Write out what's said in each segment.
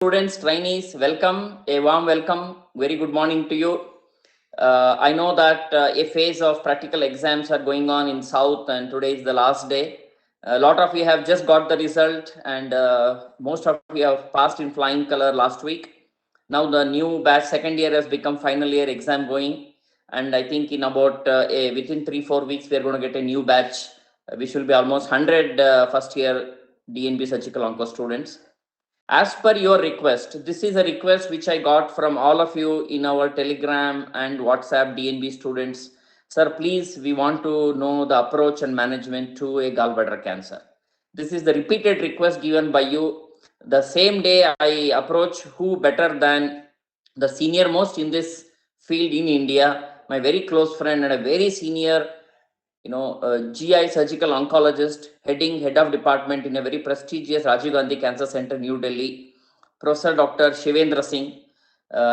Students, trainees, welcome, a warm welcome, very good morning to you. I know that a phase of practical exams are going on in South and today is the last day. A lot of you have just got the result and most of you have passed in flying color last week. Now the new batch second year has become final year exam going, and I think in about within 3-4 weeks we are going to get a new batch which will be almost 100 first year DNB surgical onco students. As per your request, this is a request which I got from all of you in our Telegram and WhatsApp DNB students. Sir, please, we want to know the approach and management to a gallbladder cancer. This is the repeated request given by you. The same day I approach who better than the senior most in this field in India, my very close friend and a very senior GI surgical oncologist, head of department in a very prestigious Rajiv Gandhi Cancer Center, New Delhi, Professor Dr. Shivendra Singh.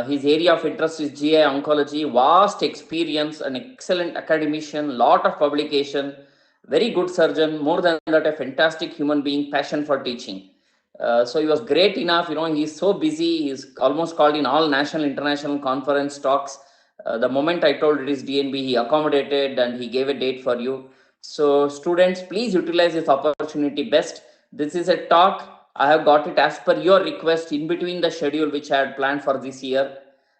His area of interest is GI oncology, vast experience, an excellent academician, lot of publication, very good surgeon, more than that, a fantastic human being, passion for teaching. So he was great enough, he's so busy, he's almost called in all national, international conference talks. The moment I told it is DNB, he accommodated and he gave a date for you. So students, please utilize this opportunity best. This is a talk. I have got it as per your request in between the schedule which I had planned for this year.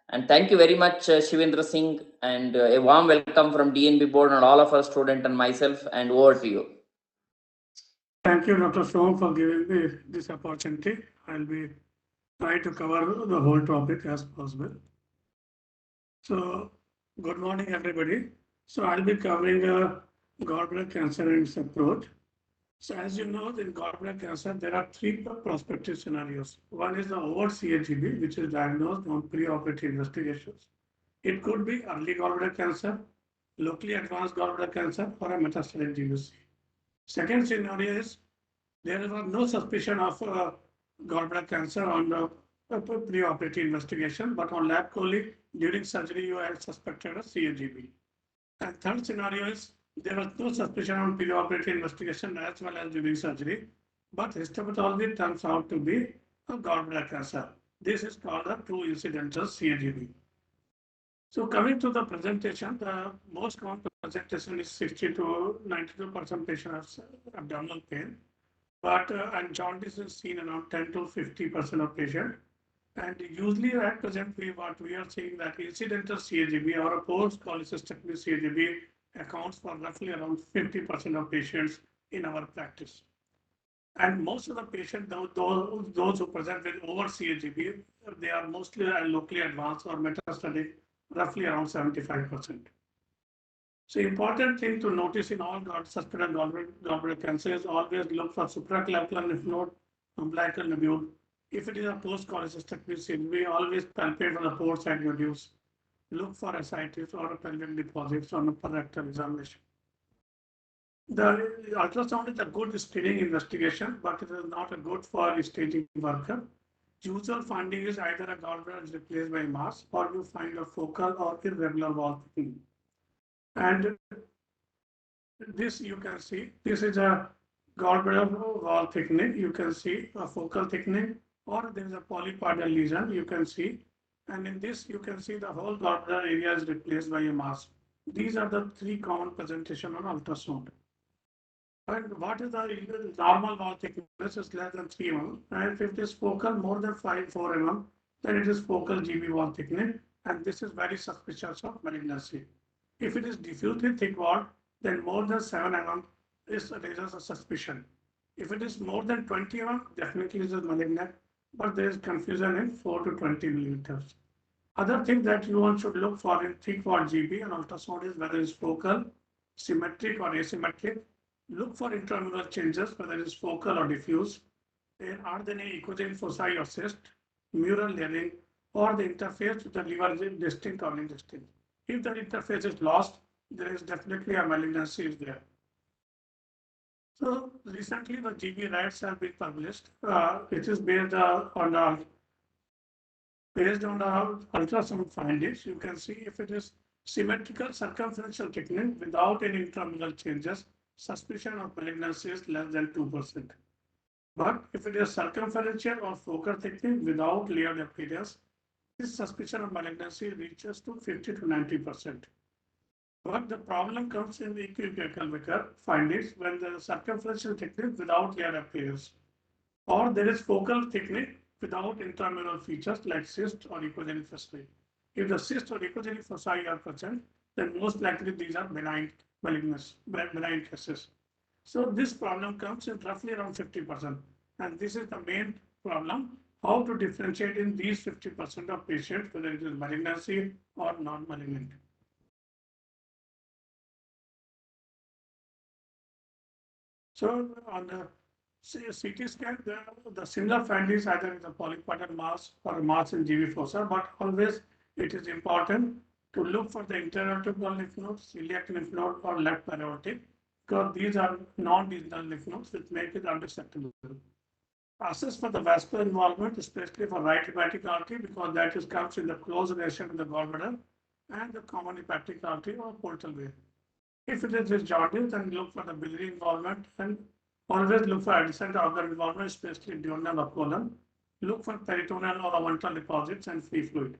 And thank you very much, Shivendra Singh, and a warm welcome from DNB board and all of our students and myself, and over to you. Thank you, Dr. Song, for giving me this opportunity. I'll be trying to cover the whole topic as possible. So, good morning, everybody. So, I'll be covering gallbladder cancer and its approach. So, as you know, in gallbladder cancer, there are three prospective scenarios. One is the overt CAGB, which is diagnosed on preoperative investigations. It could be early gallbladder cancer, locally advanced gallbladder cancer, or a metastatic GBC. Second scenario is there was no suspicion of gallbladder cancer on the preoperative investigation, but on lab chole during surgery you had suspected a CAGB. And third scenario is there was no suspicion on preoperative investigation as well as during surgery, but histopathology turns out to be a gallbladder cancer. This is called a true incidental CAGB. So coming to the presentation, the most common presentation is 60 to 92% patient has abdominal pain, but and jaundice is seen around 10 to 50% of patient. And usually at present, what we are seeing that incidental CAGB or a post-cholecystectomy CAGB accounts for roughly around 50% of patients in our practice. And most of the patients, those who present with over CAGB, they are mostly locally advanced or metastatic, roughly around 75%. So important thing to notice in all suspected gallbladder cancer is always look for supraclavicular lymph node, umbilical nodule. If it is a post-cholecystectomy, we always palpate for the port side nodules. Look for ascites or pelvic deposits on a rectal examination. The ultrasound is a good screening investigation, but it is not a good for staging workup. Usual finding is either a gallbladder is replaced by mass or you find a focal or irregular wall thickening. And this you can see, this is a gallbladder wall thickening. You can see a focal thickening or there is a polypoidal lesion you can see. And in this you can see the whole gallbladder area is replaced by a mass. These are the three common presentation on ultrasound. And what is the normal wall thickness is less than 3 mm. And if it is focal more than 4 mm, then it is focal GB wall thickening. And this is very suspicious of malignancy. If it is diffusely thick wall, then more than 7 mm raises a suspicion. If it is more than 20 mm, definitely it is malignant, but there is confusion in 4 to 20 millimeters. Other thing that you should look for in thick wall GB and ultrasound is whether it's focal, symmetric or asymmetric. Look for intramural changes, whether it's focal or diffuse. Then are there any ecogenic foci or cyst, mural layering, or the interface with the liver is distinct or indistinct. If the interface is lost, there is definitely a malignancy is there. So recently the GB rates have been published. It is based on the ultrasound findings. You can see if it is symmetrical circumferential thickening without any intramural changes, suspicion of malignancy is less than 2%. But if it is circumferential or focal thickness without layered appearance, this suspicion of malignancy reaches to 50 to 90%. But the problem comes in the equivocal findings when the circumferential thickness without layer appears, or there is focal thickness without intramural features like cyst or echogenic foci. If the cyst or echogenic foci are present, then most likely these are benign cases. So this problem comes in roughly around 50%. And this is the main problem, how to differentiate in these 50% of patients, whether it is malignancy or non-malignant. So on the CT scan, the similar findings either in the polypoidal mass or mass in GV fossa, but always it is important to look for the interaortic lymph nodes, celiac lymph node, or left paraortic, because these are non-regional lymph nodes which make it unresectable. Assess for the vascular involvement, especially for right hepatic artery, because that comes in the close relation to the gallbladder and the common hepatic artery or portal vein. If it is jaundice, then look for the biliary involvement and always look for adjacent organ involvement, especially duodenal or colon. Look for peritoneal or ventral deposits and free fluid.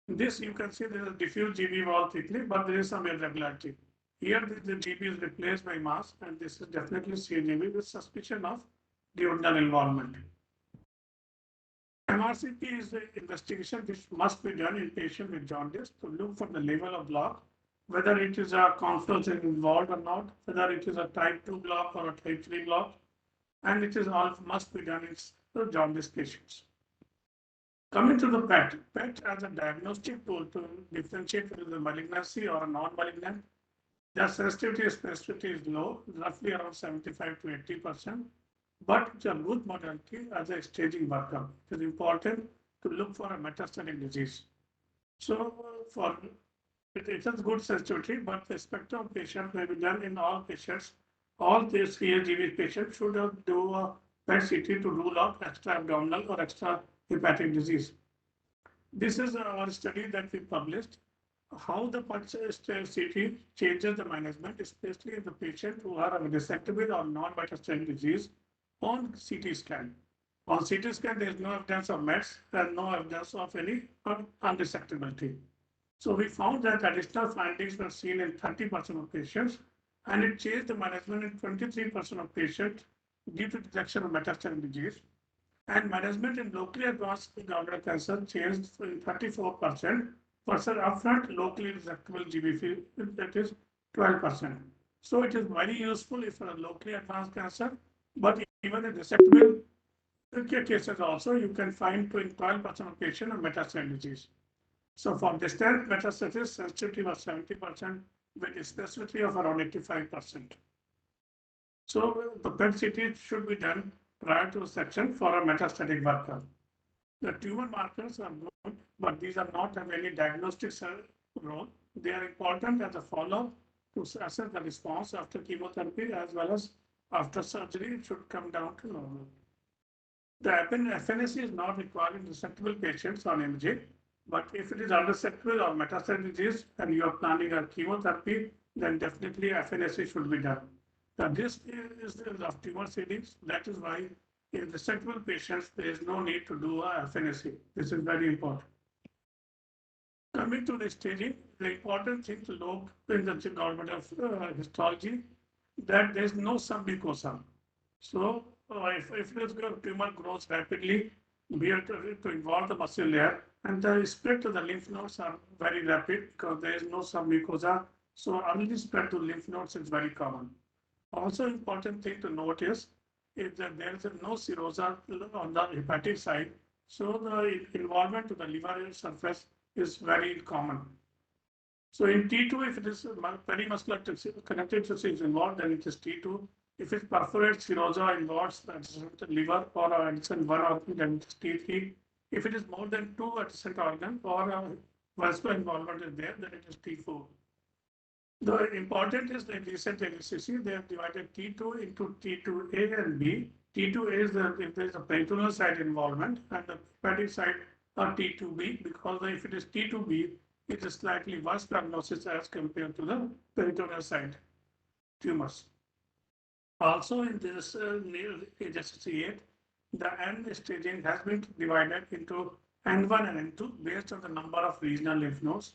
In this, you can see there is a diffuse GB wall thickly, but there is some irregularity. Here, the GB is replaced by mass, and this is definitely CGB with suspicion of duodenal involvement. MRCP is the investigation which must be done in patient with jaundice to look for the level of block, whether it is a confluence involved or not, whether it is a type 2 block or a type 3 block, and it is all must be done in the jaundice patients. Coming to the PET as a diagnostic tool to differentiate whether the malignancy or a non-malignant, the sensitivity and specificity is low, roughly around 75 to 80%, but it's a good modality as a staging workup. It is important to look for a metastatic disease. So it has good sensitivity, but the spectrum of patients may be done in all patients. All these CAGV patients should do a PET CT to rule out extra abdominal or extra hepatic disease. This is our study that we published, how the PET CT changes the management, especially in the patients who are resectable or non-metastatic disease on CT scan. On CT scan, there is no evidence of METs and no evidence of any unresectability. So we found that additional findings were seen in 30% of patients, and it changed the management in 23% of patients due to detection of metastatic disease. And management in locally advanced gallbladder cancer changed in 34% versus upfront locally resectable GBC, that is 12%. So it is very useful if for a locally advanced cancer, but even in resectable cases also, you can find 12% of patients have metastatic disease. So for distant metastasis, sensitivity was 70% with a specificity of around 85%. So the PET CT should be done prior to section for a metastatic workup. The tumor markers are good, but these are not have any diagnostic role. They are important as a follow-up to assess the response after chemotherapy as well as after surgery. It should come down to normal. The FNAC is not required in resectable patients on imaging. But if it is unresectable or metastatic disease and you are planning a chemotherapy, then definitely FNAC should be done. Now, this is of tumor seedings. That is why in resectable patients, there is no need to do a FNAC. This is very important. Coming to the staging, the important thing to look in the gallbladder histology that there is no submucosa. So if this tumor grows rapidly, we have to involve the muscle layer, and the spread to the lymph nodes are very rapid because there is no submucosa. So early spread to lymph nodes is very common. Also important thing to note is if there is no cirrhosis on the hepatic side, so the involvement to the liver surface is very common. So in T2, if it is perimuscular connective tissue is involved, then it is T2. If it perforates serosa involves the liver or adjacent one organ, then it is T3. If it is more than two adjacent organ or vascular involvement is there, then it is T4. The important is the recent LCC, they have divided T2 into T2A and B. T2A is if there is a peritoneal side involvement, and the hepatic side are T2B, because if it is T2B, it is slightly worse prognosis as compared to the peritoneal side tumors. Also in this HSC8, the end staging has been divided into N1 and N2 based on the number of regional lymph nodes.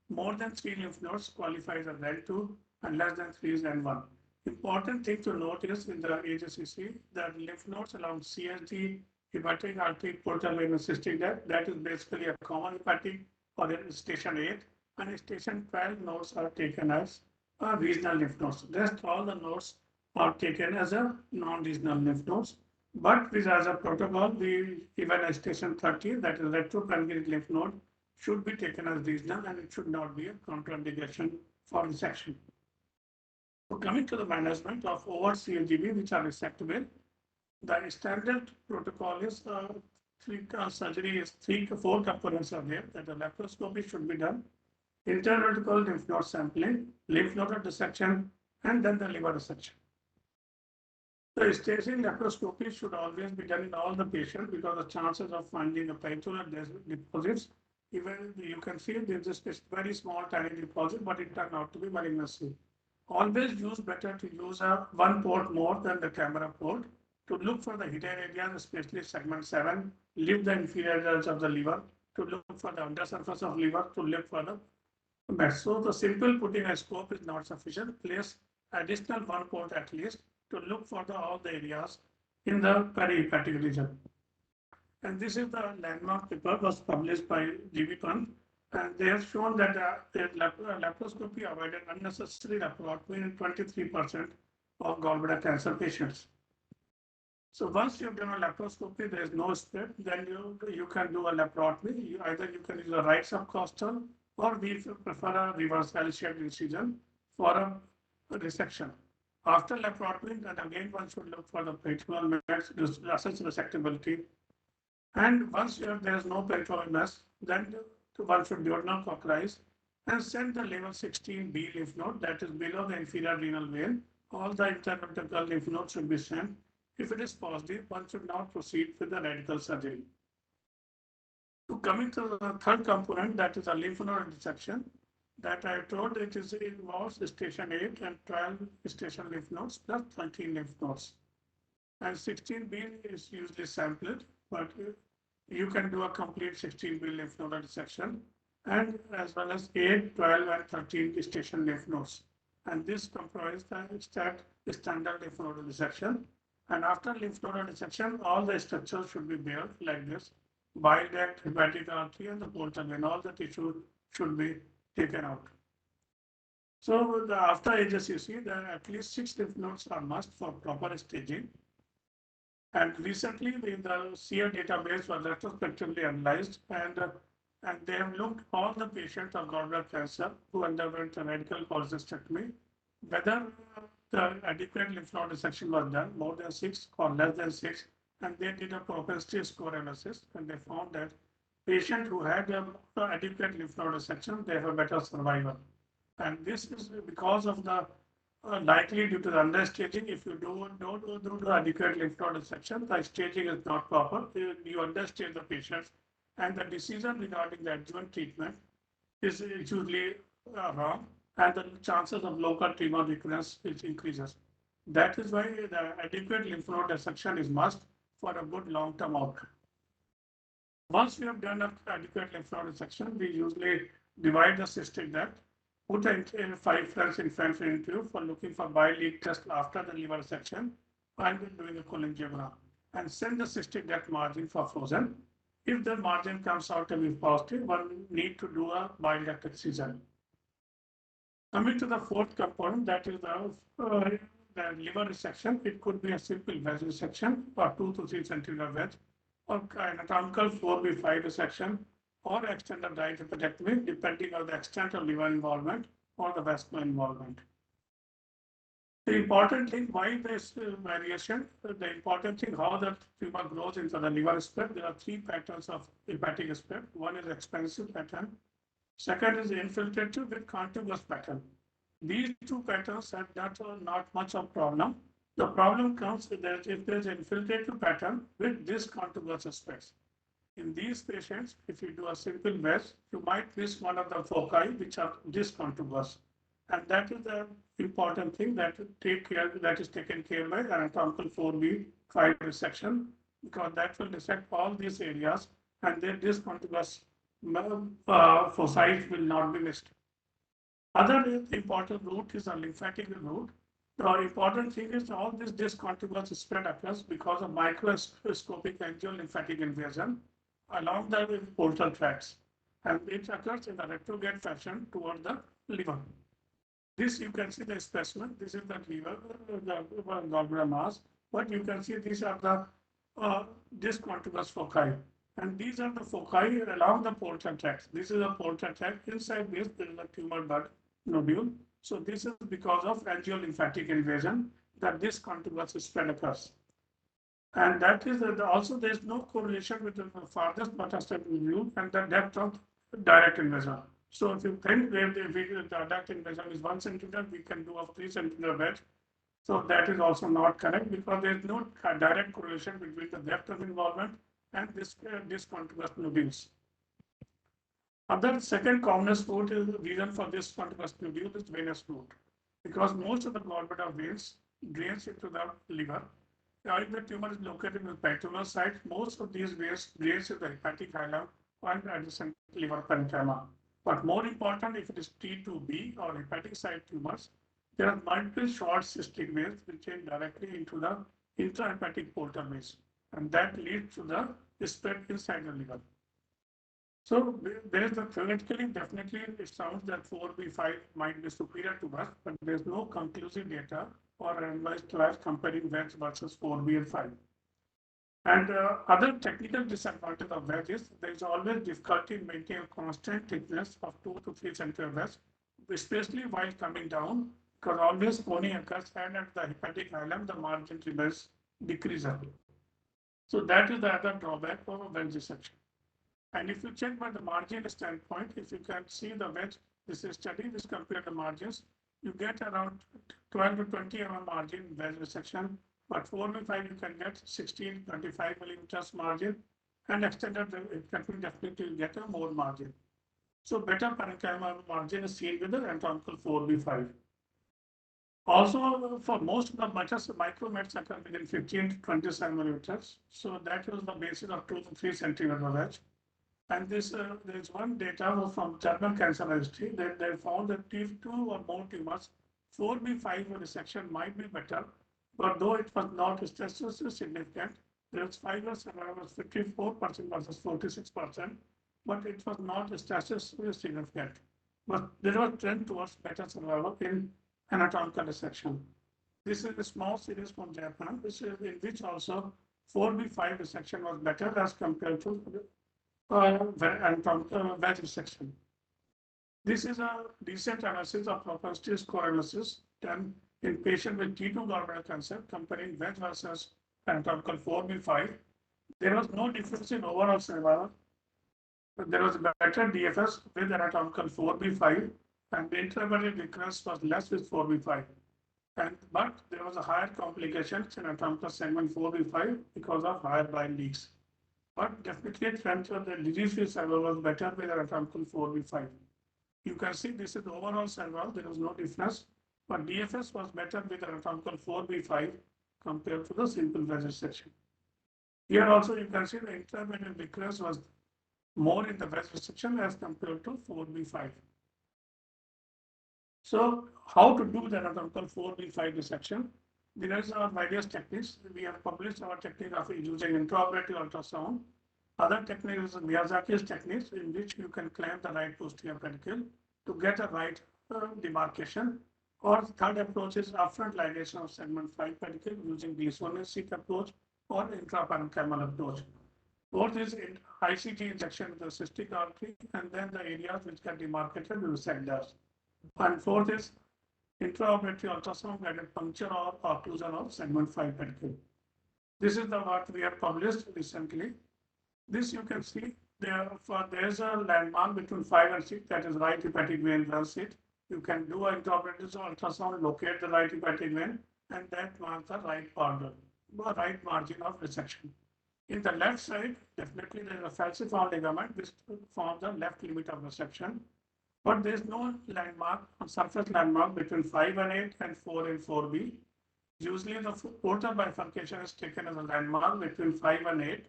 More than 3 lymph nodes qualifies as N2 and less than 3 is N1. Important thing to note is in the HSCC that lymph nodes along CSD, hepatic artery, portal vein, and cystic duct, that is basically a common hepatic or station 8, and station 12 nodes are taken as regional lymph nodes. Rest all the nodes are taken as a non-regional lymph nodes. But with as a protocol, we even a station 30, that is retroconjugate lymph node, should be taken as regional and it should not be a contraindication for resection. So coming to the management of overt CLGB, which are resectable, the standard protocol is surgery is 3 to 4 components are there, that the laparoscopy should be done, intervertical lymph node sampling, lymph node dissection, and then the liver resection. The staging laparoscopy should always be done in all the patients because the chances of finding a peritoneal deposits, even you can see there's just a very small tiny deposit, but it turned out to be malignancy. Always better to use a one port more than the camera port to look for the hidden areas, especially segment 7, leave the inferior areas of the liver, to look for the undersurface of liver, to look for the mets. So the simple putting a scope is not sufficient. Place additional one port at least to look for all the areas in the perihepatic region. And this is the landmark paper was published by G.V. Pant, and they have shown that the laparoscopy avoided unnecessary laparotomy in 23% of gallbladder cancer patients. So once you have done a laparoscopy, there is no spread, then you can do a laparotomy. Either you can use a right subcostal or we prefer a reverse L-shaped incision for a resection. After laparotomy, then again one should look for the peritoneal mass to assess resectability. And once there is no peritoneal mass, then one should duodenal cauterize and send the level 16B lymph node, that is below the inferior renal vein. All the intervertebral lymph nodes should be sent. If it is positive, one should now proceed with the radical surgery. So coming to the third component, that is a lymph node dissection, that I told it involves station 8 and 12 station lymph nodes plus 13 lymph nodes. And 16B is usually sampled, but you can do a complete 16B lymph node dissection, and as well as 8, 12, and 13 station lymph nodes. And this comprises the standard lymph node dissection. And after lymph node dissection, all the structures should be bare like this. Bile duct, hepatic artery, and the portal vein, all the tissue should be taken out. So after HSCC, there are at least 6 lymph nodes are must for proper staging. And recently, the SEER database was retrospectively analyzed, and they have looked all the patients of gallbladder cancer who underwent a radical cholecystectomy, whether the adequate lymph node dissection was done, more than 6 or less than 6, and they did a propensity score analysis, and they found that patients who had adequate lymph node dissection, they have a better survival. And this is because of the likely due to the understaging. If you don't do adequate lymph node dissection, the staging is not proper. You understage the patients, and the decision regarding the adjuvant treatment is usually wrong, and the chances of local tumor recurrence increases. That is why the adequate lymph node dissection is must for a good long-term outcome. Once we have done an adequate lymph node dissection, we usually divide the cystic duct, put in 5 French infantry tube for looking for bile leak test after the liver section and doing a cholangiogram, and send the cystic duct margin for frozen. If the margin comes out to be positive, one need to do a bile duct excision. Coming to the fourth component, that is the liver resection. It could be a simple wedge resection or 2 to 3 centimeter wedge, or anatomical 4B5 resection, or extended right hepatectomy, depending on the extent of liver involvement or the vascular involvement. The important thing, why this variation, the important thing, how the tumor grows into the liver spread. There are 3 patterns of hepatic spread. One is expansive pattern. Second is infiltrative with contiguous pattern. These 2 patterns are not much of problem. The problem comes with that if there is an infiltrative pattern with this contiguous space. In these patients, if you do a simple wedge, you might miss one of the foci which are discontiguous. And that is the important thing that is taken care by anatomical 4B5 resection, because that will dissect all these areas and their discontiguous foci will not be missed. Other important route is a lymphatic route. The important thing is all this discontiguous spread occurs because of microscopic angiolymphatic invasion along the portal tracts, and it occurs in a retrograde fashion toward the liver. This you can see the specimen. This is the liver, the gallbladder mass. But you can see these are the discontiguous foci, and these are the foci along the portal tract. This is a portal tract. Inside this, there is a tumor bud nodule. So this is because of angiolymphatic invasion that this contiguous spread occurs. And that is also there is no correlation between the farthest metastatic view and the depth of direct invasion. So if you think where the direct invasion is 1 centimeter, we can do a 3 centimeter wedge. So that is also not correct because there is no direct correlation between the depth of involvement and this contiguous nodules. Other second commonest route is the reason for this contiguous nodule is venous route, because most of the gallbladder veins drains into the liver. If the tumor is located in the peritoneal site, most of these veins drains to the hepatic hilum and adjacent liver parenchyma. But more important, if it is T2B or hepatic site tumors, there are multiple short cystic veins which drain directly into the intrahepatic portal veins, and that leads to the spread inside the liver. So there is a theoretically, definitely it sounds that 4B5 might be superior to us, but there's no conclusive data or randomized trials comparing wedge versus 4B and 5. And other technical disadvantage of wedge is there is always difficulty in maintaining a constant thickness of 2 to 3 centimeter wedge, especially while coming down, because always coning occurs and at the hepatic hilum the margin remains decreasing. So that is the other drawback of a wedge dissection. And if you check by the margin standpoint, if you can see the wedge, this is study, this compare the margins, you get around 12 to 20 mm margin wedge resection, but 4B5 you can get 16, 25 millimeters margin, and extended that will definitely get a more margin. So better parenchyma margin is seen with the anatomical 4B5. Also, for most of the micromets occur within 15 to 27 millimeters. So that was the basis of 2 to 3 centimeter wedge. And this there is one data from German Cancer Registry that they found that T2 or more tumors, 4B5 resection might be better, but though it was not statistically significant, there was 5 years survival was 54% versus 46%, but it was not statistically significant. But there was a trend towards better survival in anatomical resection. This is a small series from Japan, in which also 4B5 resection was better as compared to wedge resection. This is a recent analysis of propensity score analysis done in patients with T2 gallbladder cancer comparing wedge versus anatomical 4B5. There was no difference in overall survival. There was better DFS with anatomical 4B5, and the intravenous recurrence was less with 4B5. But there was a higher complications in anatomical segment 4B5 because of higher bile leaks. But definitely trend of the disease-free survival was better with anatomical 4B5. You can see this is the overall survival, there was no difference, but DFS was better with anatomical 4B5 compared to the simple wedge section. Here also you can see the intravenous recurrence was more in the wedge section as compared to 4B5. So how to do the anatomical 4B5 dissection? There are various techniques. We have published our technique of using intraoperative ultrasound. Other technique is Miyazaki's techniques, in which you can clamp the right posterior pedicle to get a right demarcation. Or third approach is upfront ligation of segment 5 pedicle using Gleason-Seek approach or intraparenchymal approach. Fourth is ICT injection with the cystic artery, and then the areas which get demarcated will sectors. And fourth is intraoperative ultrasound guided puncture or occlusion of segment 5 pedicle. This is what we have published recently. This you can see there is a landmark between 5 and 6, that is right hepatic vein well sit. You can do an intraoperative ultrasound, locate the right hepatic vein, and that marks the right border, right margin of resection. In the left side, definitely there is a falciform ligament which forms the left limit of resection. But there is no landmark, surface landmark between 5 and 8 and 4 and 4B. Usually the portal bifurcation is taken as a landmark between 5 and 8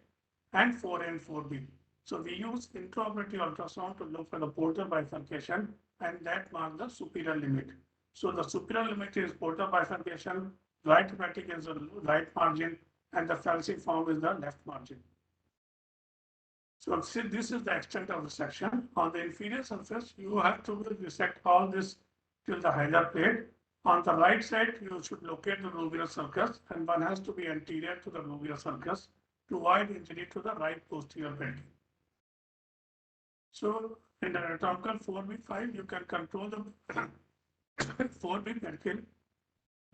and 4 and 4B. So we use intraoperative ultrasound to look for the portal bifurcation, and that marks the superior limit. So the superior limit is portal bifurcation, right hepatic is the right margin, and the falciform is the left margin. So see, this is the extent of the section. On the inferior surface, you have to resect all this till the hilar plate. On the right side, you should locate the rubeus sulcus, and one has to be anterior to the rubeus sulcus to avoid injury to the right posterior pedicle. So in the anatomical 4B5, you can control the 4B pedicle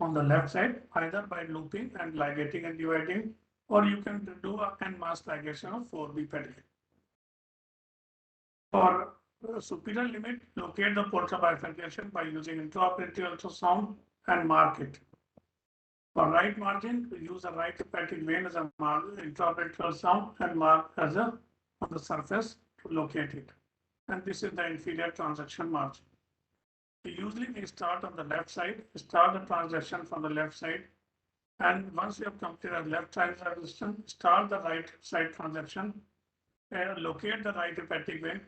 on the left side either by looping and ligating and dividing, or you can do a en masse ligation of 4B pedicle. For superior limit, locate the portal bifurcation by using intraoperative ultrasound and mark it. For right margin, use a right hepatic vein as a intraoperative ultrasound and mark as a on the surface to locate it. And this is the inferior transaction margin. Usually we start on the left side, start the transaction from the left side, and once you have completed the left side transaction, start the right side transaction. Locate the right hepatic vein,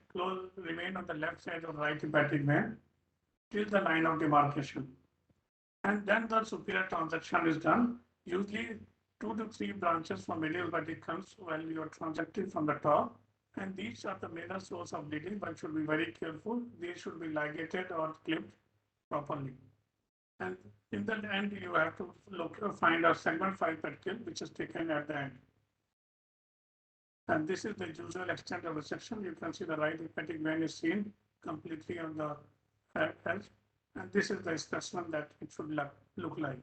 remain on the left side of the right hepatic vein till the line of demarcation. And then the superior transaction is done. Usually 2 to 3 branches from medial vertex comes while you are transecting from the top. And these are the major source of bleeding, but should be very careful. These should be ligated or clipped properly. And in the end, you have to find a segment 5 pedicle, which is taken at the end. And this is the usual extent of resection. You can see the right hepatic vein is seen completely on the edge. And this is the specimen that it should look like.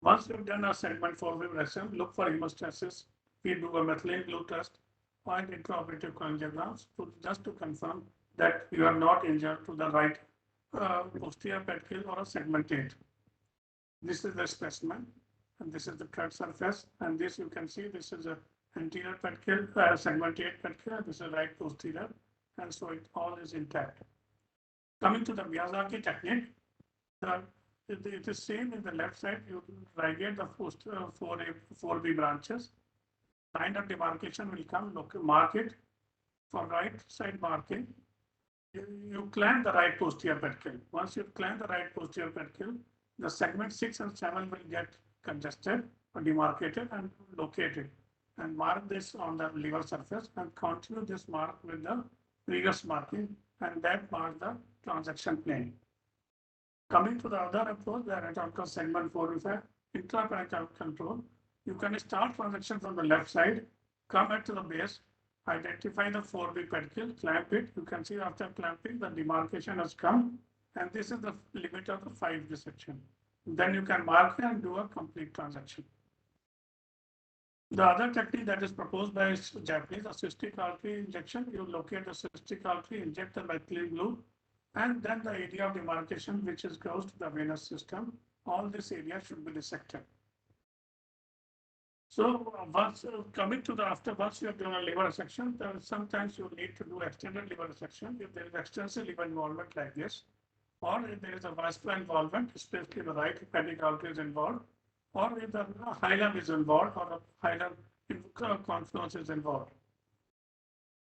Once you've done a segment 4 resection, look for hemostasis. We do a methylene blue test and intraoperative cholangiograms just to confirm that you are not injured to the right posterior pedicle or a segment 8. This is the specimen, and this is the cut surface, and this you can see this is a anterior pedicle, segment 8 pedicle, this is right posterior, and so it all is intact. Coming to the Miyazaki technique, it is same in the left side. You ligate the 4B branches. Line of demarcation will come, mark it. For right side marking, you clamp the right posterior pedicle. Once you clamp the right posterior pedicle, the segment 6 and 7 will get congested or demarcated and located. And mark this on the liver surface and continue this mark with the previous marking, and that marks the transaction plane. Coming to the other approach, the anatomical segment 4B5, intrapedicular control. You can start transaction from the left side, come back to the base, identify the 4B pedicle, clamp it. You can see after clamping, the demarcation has come, and this is the limit of the 5 dissection. Then you can mark and do a complete transaction. The other technique that is proposed by Japanese, a cystic artery injection, you locate the cystic artery, inject the methylene blue, and then the area of demarcation which is close to the venous system, all this area should be dissected. So once coming to the once you have done a liver resection, sometimes you need to do extended liver resection if there is extensive liver involvement like this, or if there is a vascular involvement, especially the right hepatic artery is involved, or if the hilum is involved or the hilum confluence is involved.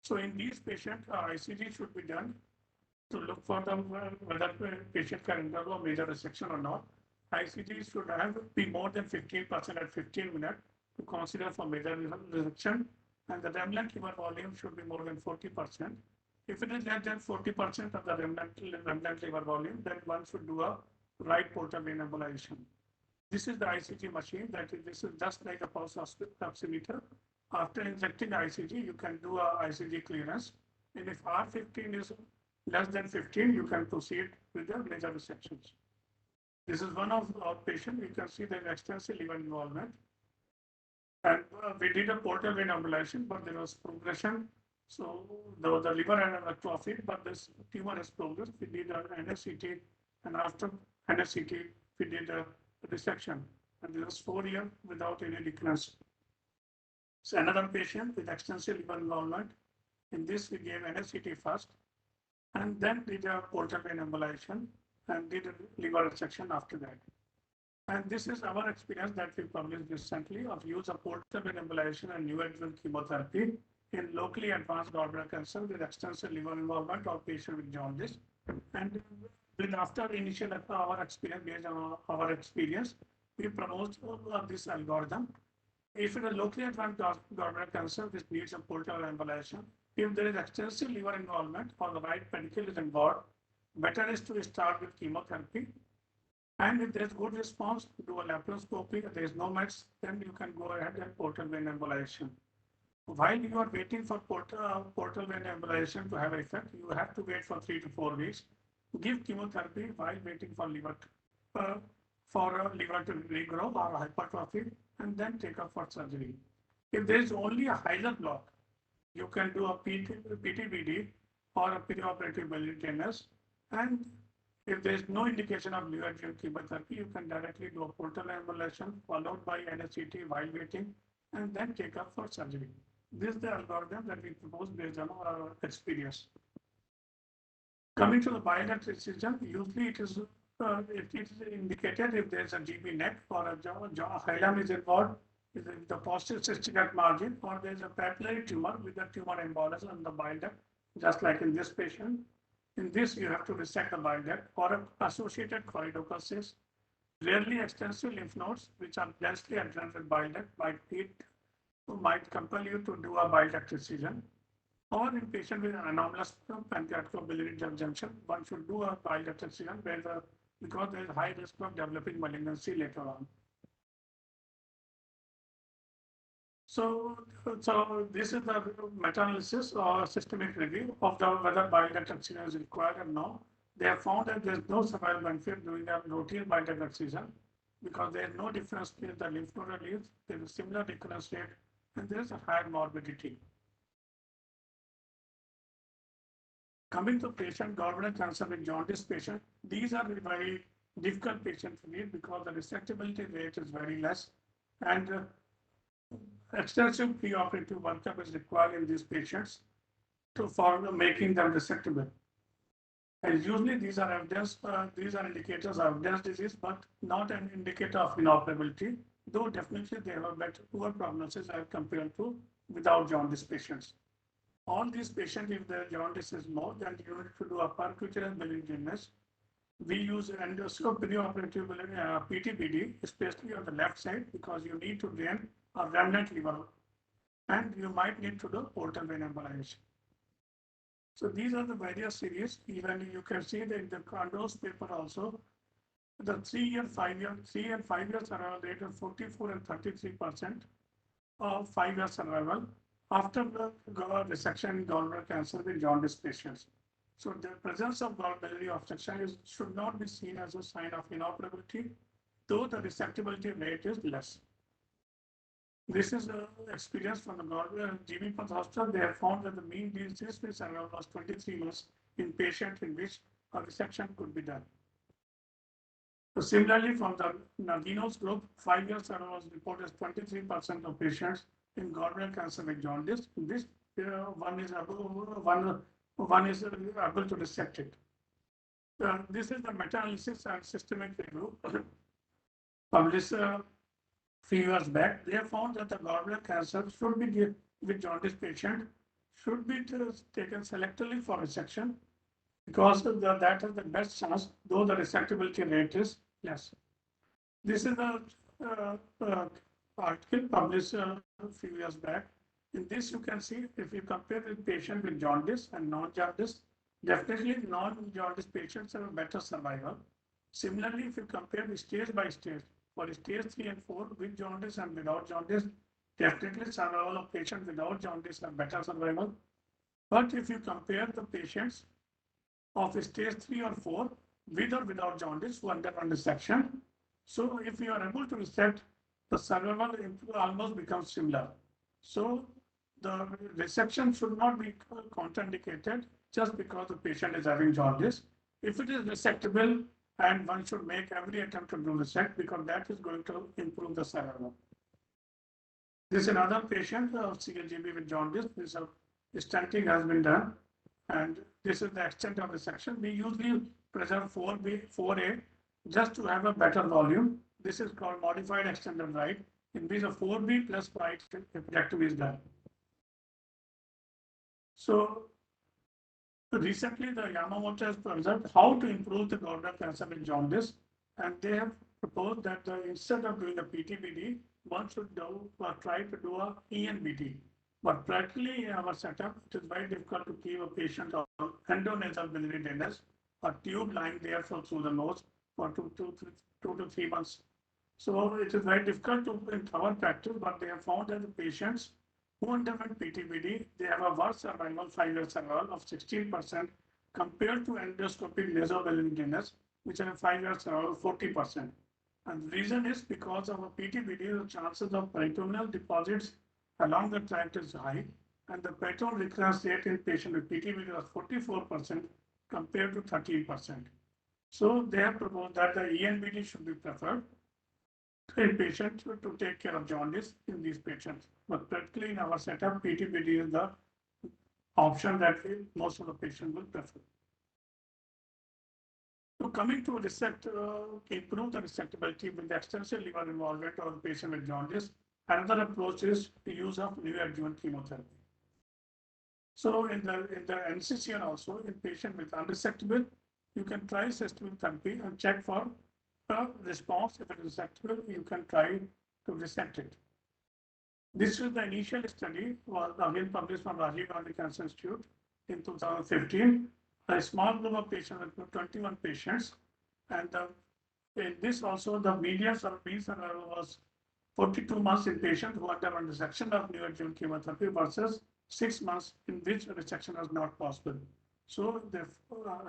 So in these patients, ICG should be done to look for the whether the patient can undergo major resection or not. ICG should be more than 15% at 15 minutes to consider for major resection, and the remnant liver volume should be more than 40%. If it is less than 40% of the remnant liver volume, then one should do a right portal vein embolization. This is the ICG machine. This is just like a pulse oximeter. After injecting ICG, you can do a ICG clearance. And if R15 is less than 15, you can proceed with the major resections. This is one of our patients. You can see the extensive liver involvement. And we did a portal vein embolization, but there was progression. So the liver had atrophy, but this tumor has progressed. We did an NSCT, and after NSCT, we did a resection, and this was 4 years without any recurrence. So another patient with extensive liver involvement. In this, we gave NSCT first, and then did a portal vein embolization and did a liver resection after that. And this is our experience that we published recently of use of portal vein embolization and neoadjuvant chemotherapy in locally advanced gallbladder cancer with extensive liver involvement or patient with jaundice. And with after initial our experience, based on our experience, we proposed this algorithm. If it is locally advanced gallbladder cancer, this needs a portal embolization. If there is extensive liver involvement or the right pedicle is involved, better is to start with chemotherapy. And if there is good response, do a laparoscopy. If there is no mets, then you can go ahead and portal vein embolization. While you are waiting for portal vein embolization to have effect, you have to wait for 3 to 4 weeks. Give chemotherapy while waiting for liver to regrow or hypertrophy, and then take up for surgery. If there is only a Hyler block, you can do a PTBD or a perioperative maintenance. And if there is no indication of neoadjuvant chemotherapy, you can directly do a portal embolization followed by NSCT while waiting, and then take up for surgery. This is the algorithm that we propose based on our experience. Coming to the bile duct excision, usually it is indicated if there is a GB neck or a hilum is involved, if the positive cystic duct margin, or there is a papillary tumor with a tumor embolus on the bile duct, just like in this patient. In this, you have to resect the bile duct or associated choroidochosis. Rarely extensive lymph nodes, which are densely adherent with bile duct, might compel you to do a bile duct excision. Or in patient with anomalous pancreaticobiliary duct junction, one should do a bile duct excision because there is high risk of developing malignancy later on. So this is the meta-analysis or systemic review of whether bile duct excision is required or not. They have found that there is no survival benefit during a routine bile duct excision because there is no difference in the lymph node release, there is a similar recurrence rate, and there is a higher morbidity. Coming to patient, gallbladder cancer with jaundice patient, these are very difficult patients to treat because the resectability rate is very less, and extensive preoperative workup is required in these patients for making them resectable. And usually these are indicators of evidence disease, but not an indicator of inoperability, though definitely they have a poor prognosis as compared to without jaundice patients. All these patients, if their jaundice is more, then you need to do a percutaneous biliary drainage. We use endoscope perioperative PTBD, especially on the left side, because you need to drain a remnant liver, and you might need to do portal vein embolization. So these are the various series. Even you can see that in the Condos paper also, the 3 and 5 year survival rate of 44 and 33% of 5-year survival after the resection in gallbladder cancer with jaundice patients. So the presence of gallbladder obstruction should not be seen as a sign of inoperability, though the resectability rate is less. This is an experience from the GB Hospital. They have found that the mean disease-free survival was 23 months in patients in which a resection could be done. So similarly, from the Nardino's group, 5-year survival was reported as 23% of patients in gallbladder cancer with jaundice. In this, one is able to resect it. This is the meta-analysis and systemic review published few years back. They have found that the gallbladder cancer should be with jaundice patient should be taken selectively for resection because that is the best chance, though the resectability rate is less. This is the article published a few years back. In this, you can see if you compare the patient with jaundice and non-jaundice, definitely non-jaundice patients have a better survival. Similarly, if you compare the stage by stage, for stage 3 and 4 with jaundice and without jaundice, definitely survival of patients without jaundice have better survival. But if you compare the patients of stage 3 or 4 with or without jaundice who underwent resection, so if you are able to resect, the survival almost becomes similar. So the resection should not be contraindicated just because the patient is having jaundice. If it is resectable, and one should make every attempt to do resect because that is going to improve the survival. This is another patient of CLGB with jaundice. This stenting has been done, and this is the extent of resection. We usually preserve 4B, 4A just to have a better volume. This is called modified extended right, in which a 4B plus right appendectomy is done. So recently, the Yamamoto has observed how to improve the gallbladder cancer with jaundice, and they have proposed that instead of doing a PTBD, one should try to do a ENBD. But practically in our setup, it is very difficult to keep a patient on endonasal biliary drainage, a tube lying there through the nose for 2 to 3 months. So it is very difficult to in our practice, but they have found that the patients who underwent PTBD, they have a worse survival, 5-year survival of 16% compared to endoscopic nasobiliary drainage, which have a 5-year survival of 40%. And the reason is because of a PTBD, the chances of peritoneal deposits along the tract is high, and the peritoneal recurrence rate in patient with PTBD was 44% compared to 13%. So they have proposed that the ENBD should be preferred in patients to take care of jaundice in these patients. But practically in our setup, PTBD is the option that most of the patients will prefer. So coming to improve the resectability with the extensive liver involvement of the patient with jaundice, another approach is the use of neoadjuvant chemotherapy. So in the NCCN also, in patient with unresectable, you can try systemic therapy and check for a response. If it is resectable, you can try to resect it. This is the initial study, was again published from Rajiv Gandhi Cancer Institute in 2015. A small group of patients, 21 patients, and in this also the median survival was 42 months in patients who underwent resection of neoadjuvant chemotherapy versus 6 months in which resection was not possible. So the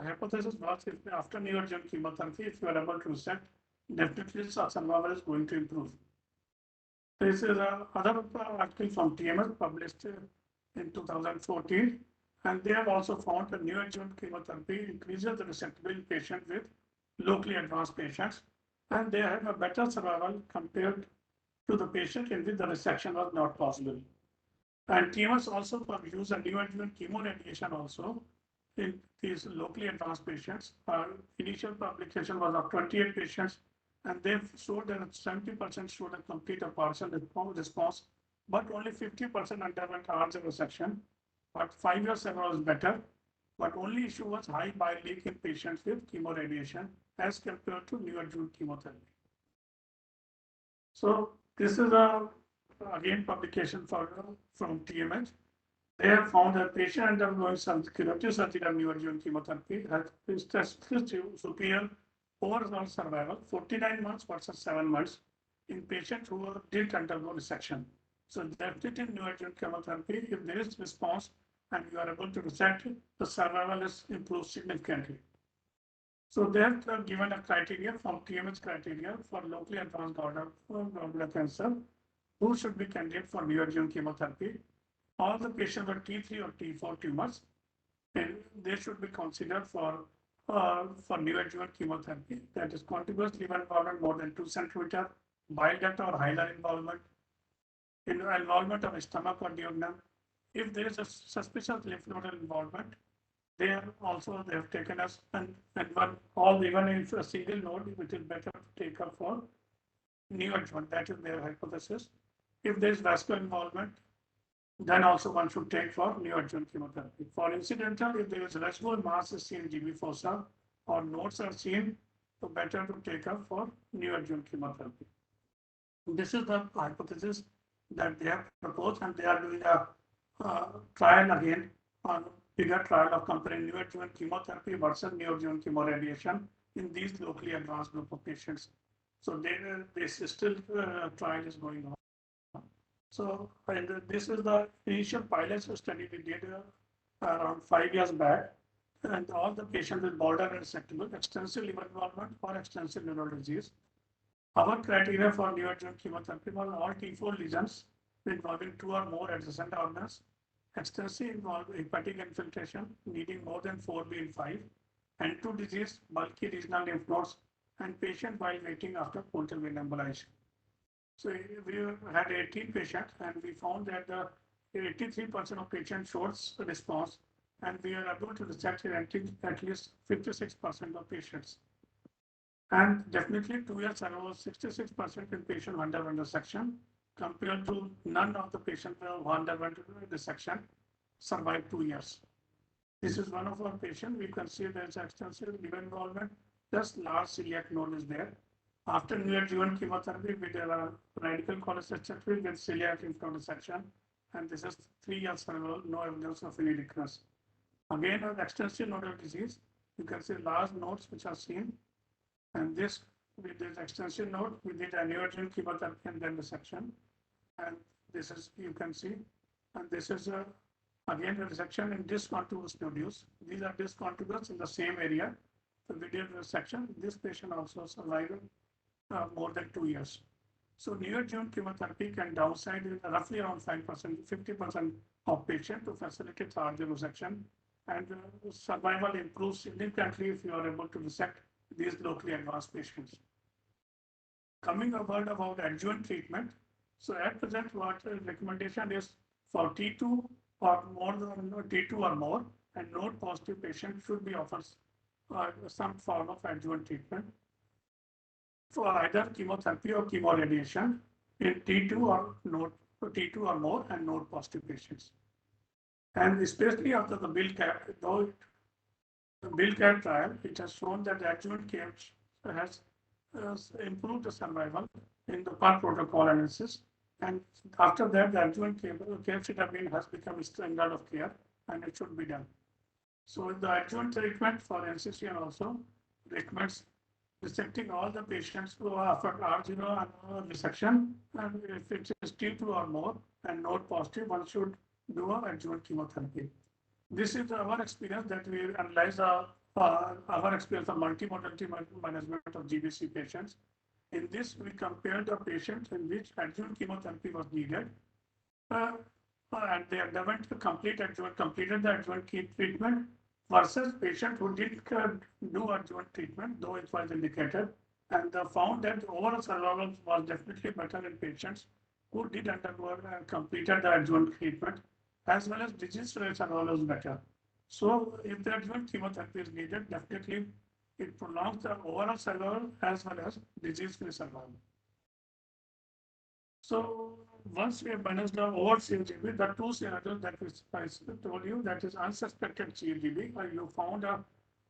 hypothesis was, if after neoadjuvant chemotherapy, if you are able to resect, definitely survival is going to improve. This is another article from TMS published in 2014, and they have also found that neoadjuvant chemotherapy increases the resectability in patients with locally advanced patients, and they have a better survival compared to the patient in which the resection was not possible. And TMS also use a neoadjuvant chemoradiation also in these locally advanced patients. Initial publication was of 28 patients, and they showed that 70% showed a complete or partial response, but only 50% underwent RJ resection. But 5 years ago was better, but only issue was high bile leak in patients with chemoradiation as compared to neoadjuvant chemotherapy. So this is again publication from TMH. They have found that patient undergoing curative surgery of neoadjuvant chemotherapy has statistically superior overall survival, 49 months versus 7 months in patients who didn't undergo resection. So definitely in neoadjuvant chemotherapy, if there is response and you are able to resect it, the survival is improved significantly. So they have given a criteria from TMH criteria for locally advanced gallbladder cancer, who should be candidate for neoadjuvant chemotherapy. All the patients with T3 or T4 tumors, and they should be considered for neoadjuvant chemotherapy. That is contiguous liver involvement more than 2 centimeters, bile duct or hilar involvement, involvement of stomach or duodenum. If there is a suspicious lymph nodal involvement, they have taken us and even if a single node, it is better to take up for neoadjuvant. That is their hypothesis. If there is vascular involvement, then also one should take for neoadjuvant chemotherapy. For incidental, if there is residual mass is seen in GB fossa or nodes are seen, so better to take up for neoadjuvant chemotherapy. This is the hypothesis that they have proposed, and they are doing a trial again on bigger trial of comparing neoadjuvant chemotherapy versus neoadjuvant chemoradiation in these locally advanced group of patients. So this still trial is going on. So this is the initial pilot study we did around 5 years back, and all the patients with border resectable, extensive liver involvement or extensive neural disease. Our criteria for neoadjuvant chemotherapy was all T4 lesions involving 2 or more adjacent organs, extensive hepatic infiltration needing more than 4B in 5, N2 disease, bulky regional lymph nodes, and patient while waiting after portal vein embolization. So we had 18 patients, and we found that the 83% of patients showed response, and we are able to resect at least 56% of patients. And definitely 2 years ago, 66% in patient underwent resection compared to none of the patients who underwent resection survived 2 years. This is one of our patients. We can see there's extensive liver involvement, plus large celiac node is there. After neoadjuvant chemotherapy, we did a radical cholecystectomy with celiac lymph node resection, and this is 3 years ago, no evidence of any recurrence. Again, an extensive nodal disease, you can see large nodes which are seen, and this with this extensive node, we did a neoadjuvant chemotherapy and then resection, and this is you can see, and this is again a resection in discontiguous nodules. These are discontiguous in the same area. So we did resection. This patient also survived more than 2 years. So neoadjuvant chemotherapy can downside in roughly around 5%, 50% of patients to facilitate larger resection, and survival improves significantly if you are able to resect these locally advanced patients. Coming a word about adjuvant treatment. So at present, what recommendation is for T2 or more than T2 or more, and node positive patient should be offered some form of adjuvant treatment for either chemotherapy or chemoradiation in T2 or node T2 or more and node positive patients. And especially after the Bile, though the Bile trial, it has shown that the adjuvant care has improved the survival in the per protocol analysis. And after that, the adjuvant capecitabine has become standard of care, and it should be done. So the adjuvant treatment for NCCN also recommends resecting all the patients who are for R0 and resection, and if it is T2 or more and node positive, one should do an adjuvant chemotherapy. This is our experience that we analyze our experience of multimodality management of GBC patients. In this, we compared the patients in which adjuvant chemotherapy was needed, and they underwent completed the adjuvant treatment versus patients who did do adjuvant treatment, though it was indicated, and they found that overall survival was definitely better in patients who did undergo and completed the adjuvant treatment, as well as disease-free survival was better. So if the adjuvant chemotherapy is needed, definitely it prolongs the overall survival as well as disease-free survival. So once we have managed the overall CLGB, the two scenarios that I told you, that is unsuspected CLGB, or you found a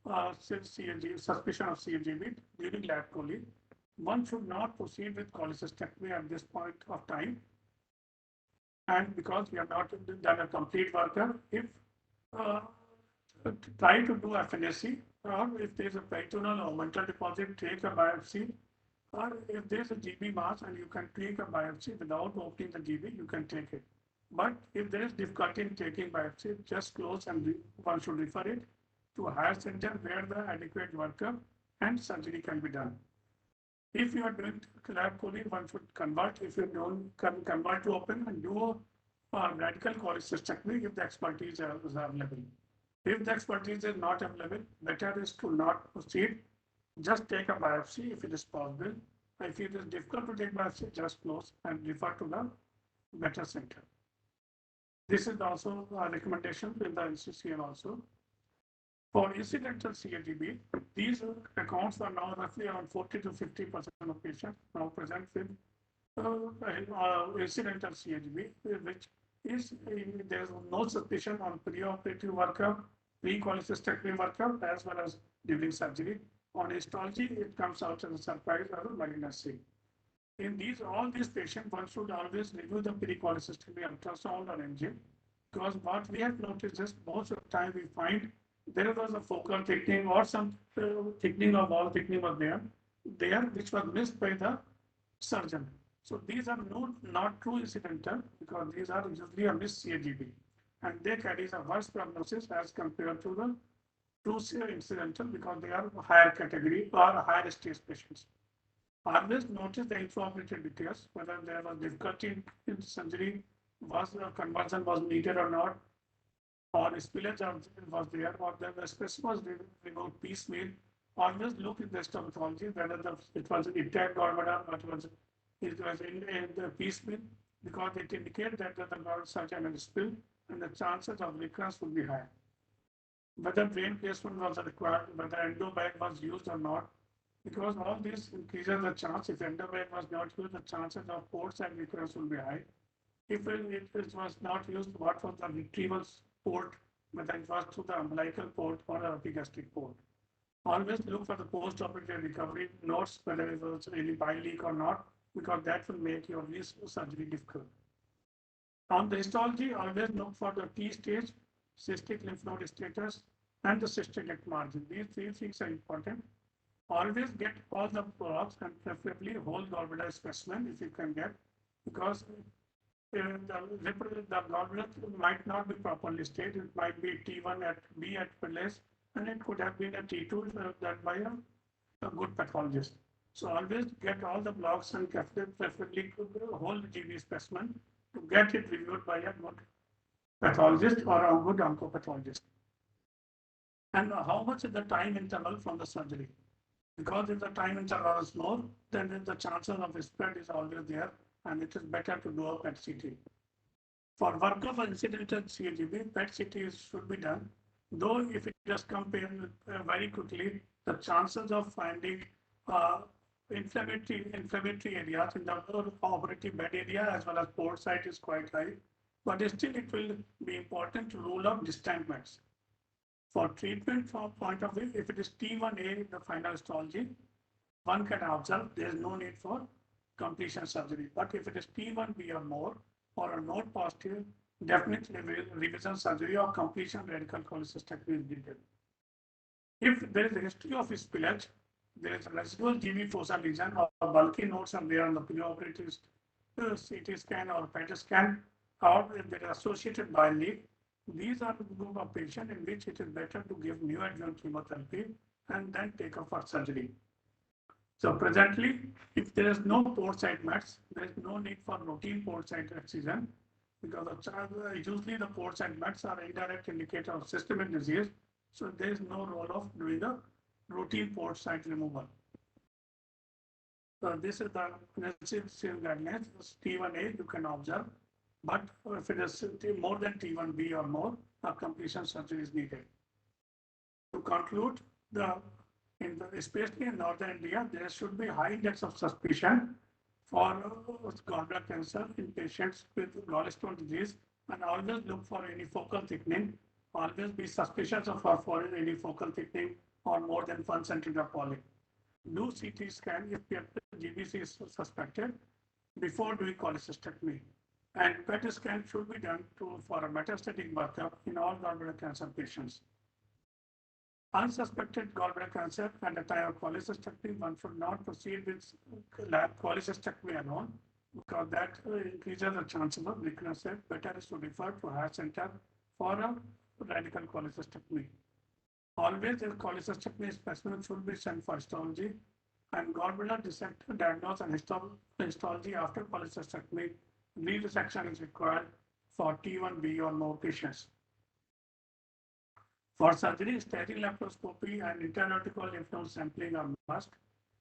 CLGB, suspicion of CLGB during lab chole, one should not proceed with cholecystectomy at this point of time. And because we have not done a complete workup, if try to do FNAC, or if there is a peritoneal or mental deposit, take a biopsy, or if there is a GB mass and you can take a biopsy without opening the GB, you can take it. But if there is difficulty in taking biopsy, just close and one should refer it to a higher center where the adequate workup and surgery can be done. If you are doing lab chole, one should convert. If you don't convert to open and do a radical cholecystectomy if the expertise is available. If the expertise is not available, better is to not proceed. Just take a biopsy if it is possible. If it is difficult to take biopsy, just close and refer to the better center. This is also a recommendation in the NCCN also. For incidental CLGB, these accounts are now roughly around 40 to 50% of patients now present with incidental CLGB, which is there is no suspicion on preoperative workup, pre-cholecystectomy workup, as well as during surgery. On histology, it comes out as a surprise or a malignancy. In all these patients, one should always review the pre-cholecystectomy ultrasound or MG, because what we have noticed is most of the time we find there was a focal thickening or some thickening of wall thickening was there, which was missed by the surgeon. So these are not true incidental, because these are usually a missed CAGB, and they carry a worse prognosis as compared to the true incidental, because they are higher category or higher stage patients. Always notice the intraoperative details, whether there was difficulty in surgery, conversion was needed or not, or spillage was there, or the space was removed piecemeal. Always look at the histopathology, whether it was intact gallbladder or it was in the piecemeal, because it indicates that the gallbladder surgeon had spill, and the chances of recurrence would be high. whether drain placement was required, whether endobag was used or not, because all this increases the chance. If endobag was not used, the chances of port side recurrence will be high. If it was not used, what was the retrieval port, whether it was through the umbilical port or the epigastric port. Always look for the post-operative recovery notes, whether it was any bile leak or not, because that will make your surgery difficult. On the histology, always look for the T stage, cystic lymph node status, and the cystic margin. These three things are important. Always get all the blocks and preferably whole gallbladder specimen if you can get, because the gallbladder might not be properly staged. It might be T1 at B at place, and it could have been a T2 done by a good pathologist. So always get all the blocks and preferably whole GB specimen to get it reviewed by a good pathologist or a good oncopathologist. And how much is the time interval from the surgery? Because if the time interval is more, then the chances of spread is always there, and it is better to do a PET CT. For workup of incidental CGB, PET CT should be done, though if it just comes in very quickly, the chances of finding inflammatory areas in the operative bed area as well as port site is quite high, but still it will be important to rule out distant mets. For treatment from point of view, if it is T1A, the final histology, one can observe there is no need for completion surgery. But if it is T1B or more, or a node positive, definitely revision surgery or completion radical cholecystectomy is needed. If there is a history of spillage, there is a residual GB fossa lesion or bulky nodes are there on the preoperative CT scan or PET scan, or if there is associated bile leak, these are the group of patients in which it is better to give neoadjuvant chemotherapy and then take up for surgery. So presently, if there is no port side mets, there is no need for routine port side excision, because usually the port side mets are indirect indicator of systemic disease. So there is no role of doing the routine port side removal. So this is the guidelines. T1A you can observe, but if it is more than T1B or more, a completion surgery is needed. To conclude, especially in northern India, there should be high index of suspicion for gallbladder cancer in patients with gallstone disease, and always look for any focal thickening. Always be suspicious of for any focal thickening or more than 1 centimeter polyp. Do CT scan if GBC is suspected before doing cholecystectomy. And PET scan should be done for a metastatic workup in all gallbladder cancer patients. Unsuspected gallbladder cancer at the time of cholecystectomy, one should not proceed with cholecystectomy alone, because that increases the chances of recurrence. Better is to refer to heart center for a radical cholecystectomy. Always a cholecystectomy specimen should be sent for histology, and gallbladder dissect diagnosis and histology after cholecystectomy. Resection is required for T1B or more patients. For surgery, staging laparoscopy and interaortical lymph node sampling are must.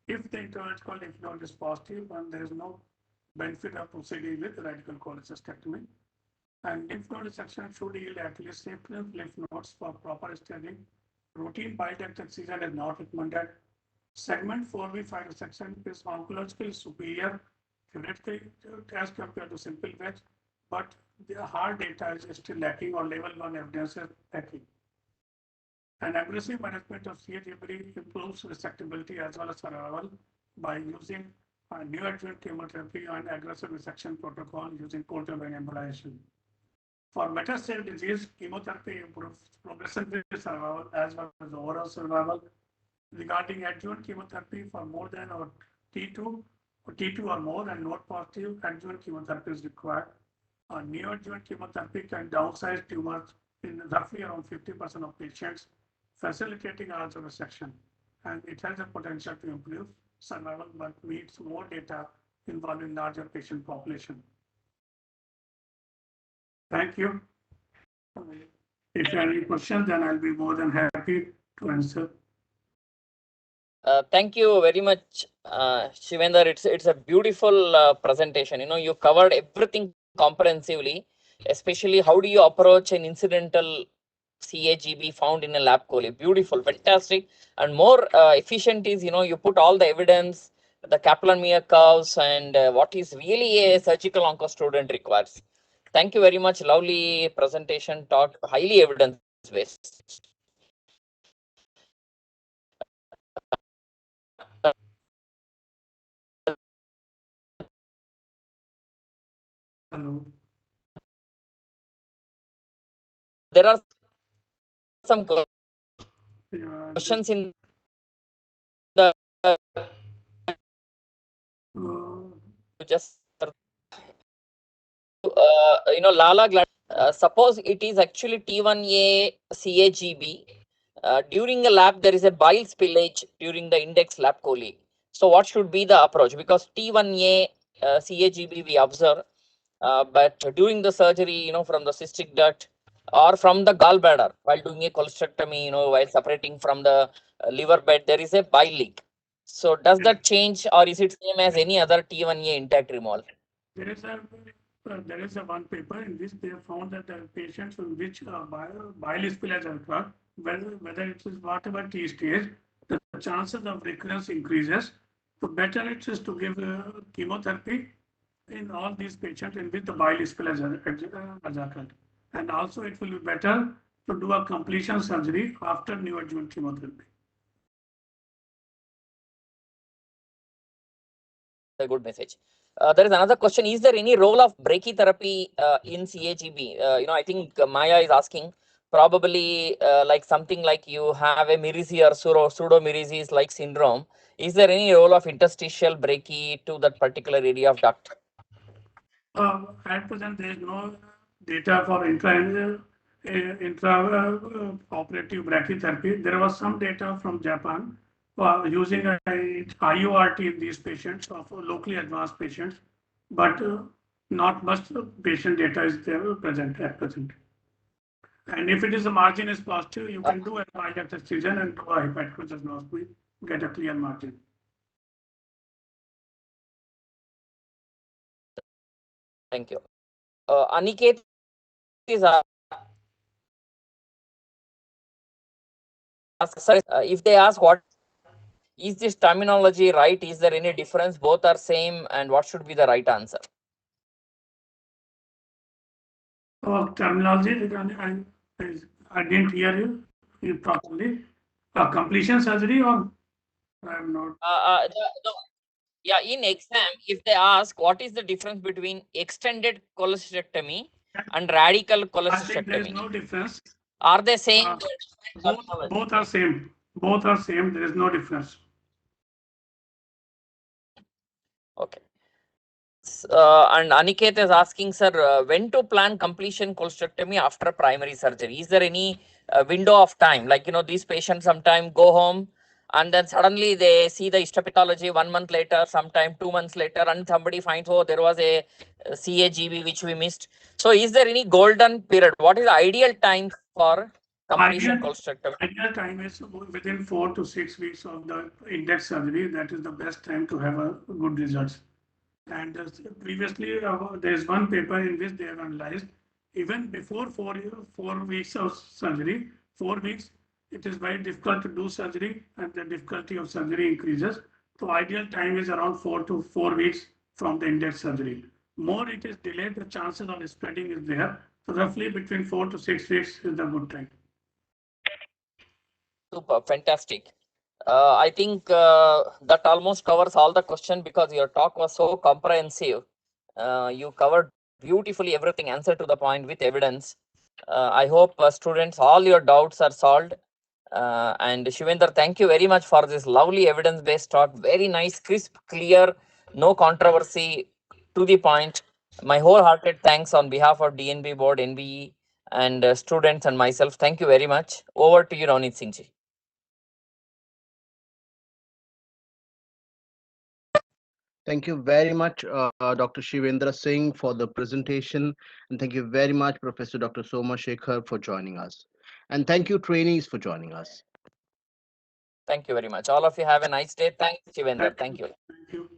If the interaortical lymph node is positive, then there is no benefit of proceeding with radical cholecystectomy. And lymph node resection should yield at least 6 lymph nodes for proper staging. Routine bile duct excision is not recommended. Segment 4V5 resection is oncologically superior theoretically as compared to simple wedge, but the hard data is still lacking or level 1 evidence is lacking. And aggressive management of CHGB improves resectability as well as survival by using neoadjuvant chemotherapy and aggressive resection protocol using portal vein embolization. For metastatic disease, chemotherapy improves progression-free survival as well as overall survival. Regarding adjuvant chemotherapy for more than or T2 or more and not positive, adjuvant chemotherapy is required. Neoadjuvant chemotherapy can downsize tumors in roughly around 50% of patients, facilitating also resection, and it has a potential to improve survival but needs more data involving larger patient population. Thank you. If you have any questions, then I'll be more than happy to answer. Thank you very much, Shivendra. It's a beautiful presentation. You covered everything comprehensively, especially how do you approach an incidental CAGB found in a lab coli. Beautiful, fantastic, and more efficient is, you put all the evidence, the Kaplan-Meier curves, and what is really a surgical onco student requires. Thank you very much. Lovely presentation, talk, highly evidence-based. Hello. There are some Yeah, questions in the just Lala gland. Suppose it is actually T1A CAGB. During a lab, there is a bile spillage during the index lab coli. So what should be the approach? Because T1A CAGB we observe, but during the surgery, from the cystic duct or from the gallbladder, while doing a cholecystectomy, while separating from the liver bed, there is a bile leak. So does that change, or is it same as any other T1A intact removal? There is a one paper in which they have found that the patients in which bile spillage occurred, whether it is whatever T stage, the chances of recurrence increases. So better it is to give chemotherapy in all these patients in which the bile spillage has occurred. And also it will be better to do a completion surgery after neoadjuvant chemotherapy. A good message. There is another question. Is there any role of brachytherapy in CAGB? I think Maya is asking, probably like something like you have a Mirizi or pseudomirizi like syndrome. Is there any role of interstitial brachy to that particular area of duct? At present, there is no data for intra-operative brachytherapy. There was some data from Japan using a IURT in these patients, of locally advanced patients, but not much patient data is there present at present. And if it is a margin is positive, you can do a bile excision and do a hepatocytosis, get a clear margin. Thank you. Aniket is if they ask what is this terminology right, is there any difference? Both are same, and what should be the right answer? Terminology, I didn't hear you properly. Completion surgery or I'm not. Yeah, in exam, if they ask what is the difference between extended cholecystectomy and radical I think there is cholecystectomy, no difference. are they saying Both are same. Both are same. There is no difference. Okay. And Aniket is asking, sir, when to plan completion cholecystectomy after primary surgery? Is there any window of time? Like, these patients sometimes go home and then suddenly they see the histopathology 1 month later, sometime 2 months later, and somebody finds, oh, there was a CAGB which we missed. So is there any golden period? What is the ideal time for completion cholecystectomy? Ideal time is within 4 to 6 weeks of the index surgery. That is the best time to have a good results. And previously, there is one paper in which they have analyzed even before 4 weeks of surgery, 4 weeks, it is very difficult to do surgery and the difficulty of surgery increases. So ideal time is around 4 to 4 weeks from the index surgery. More it is delayed, the chances of spreading is there. So roughly between 4 to 6 weeks is the good time. Super, fantastic. I think that almost covers all the question because your talk was so comprehensive. You covered beautifully everything, answer to the point with evidence. I hope students, all your doubts are solved. And Shivendra, thank you very much for this lovely evidence-based talk. Very nice, crisp, clear, no controversy, to the point. My wholehearted thanks on behalf of DNB board, NBE, and students and myself. Thank you very much. Over to you, Ronit Singh ji. Thank you very much, Dr. Shivendra Singh, for the presentation. And thank you very much, Professor Dr. Soma Shekhar, for joining us. And thank you, trainees, for joining us. Thank you very much. All of you have a nice day. Thanks, Shivendra. Thank you. Thank you.